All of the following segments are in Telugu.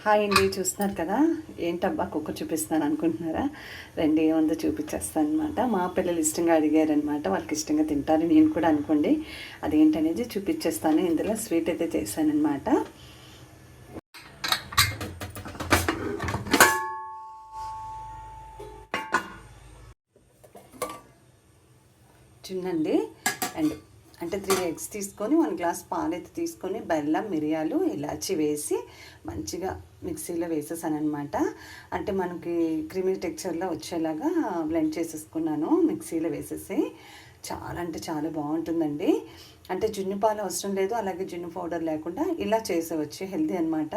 హాయ్ అండి, చూస్తున్నారు కదా. ఏంటబ్బా కుక్క చూపిస్తాను అనుకుంటున్నారా? రండి, ఏముందో చూపించేస్తాను అనమాట. మా పిల్లలు ఇష్టంగా అడిగారనమాట, వాళ్ళకి ఇష్టంగా తింటారు నేను కూడా అనుకోండి. అదేంటనేది చూపించేస్తాను. ఇందులో స్వీట్ అయితే చేశానమాట. చిన్నండి అండ్ అంటే 3 ఎగ్స్ తీసుకొని 1 గ్లాస్ పాలు అయితే తీసుకొని బెల్లం, మిరియాలు, ఇలాచి వేసి మంచిగా మిక్సీలో వేసేసాను అనమాట. అంటే మనకి క్రీమీ టెక్చర్లో వచ్చేలాగా బ్లెండ్ చేసేసుకున్నాను మిక్సీలో వేసేసి. చాలా అంటే చాలా బాగుంటుందండి. అంటే జున్ను పాలు అవసరం లేదు, అలాగే జున్ను పౌడర్ లేకుండా ఇలా చేసేవచ్చు. హెల్దీ అనమాట.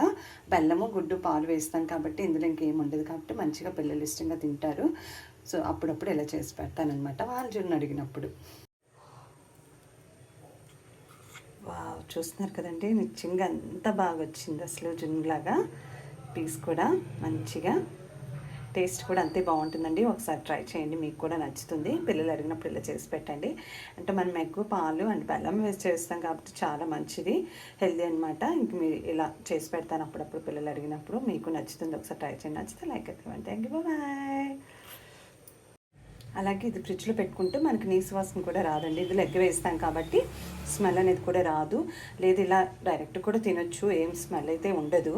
బెల్లము, గుడ్డు, పాలు వేస్తాం కాబట్టి ఇందులో ఇంకేం ఉండదు కాబట్టి మంచిగా పిల్లలు ఇష్టంగా తింటారు. సో అప్పుడప్పుడు ఇలా చేసి పెడతానమాట వాళ్ళు జున్ను అడిగినప్పుడు. వావ్, చూస్తున్నారు కదండి, నిజంగా ఎంత బాగా వచ్చింది అసలు. జున్నులాగా పీస్ కూడా మంచిగా, టేస్ట్ కూడా అంతే బాగుంటుందండి. ఒకసారి ట్రై చేయండి, మీకు కూడా నచ్చుతుంది. పిల్లలు అడిగినప్పుడు ఇలా చేసి పెట్టండి. అంటే మనం ఎక్కువ పాలు అండ్ బెల్లం వేసి చేస్తాం కాబట్టి చాలా మంచిది, హెల్దీ అనమాట. ఇంక మీరు ఇలా చేసి పెడతాను అప్పుడప్పుడు పిల్లలు అడిగినప్పుడు. మీకు నచ్చుతుంది, ఒకసారి ట్రై చేయండి. నచ్చితే లైక్ అయితే థ్యాంక్ యూ, బాయ్. అలాగే ఇది ఫ్రిడ్జ్లో పెట్టుకుంటే మనకి నీసు వాసన కూడా రాదండి. ఇది ఎగ్ వేస్తాం కాబట్టి స్మెల్ అనేది కూడా రాదు. లేదు ఇలా డైరెక్ట్ కూడా తినొచ్చు, ఏం స్మెల్ అయితే ఉండదు.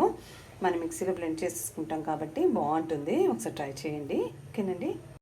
మనం మిక్సీలో బ్లెండ్ చేసుకుంటాం కాబట్టి బాగుంటుంది. ఒకసారి ట్రై చేయండి. ఓకేనండి.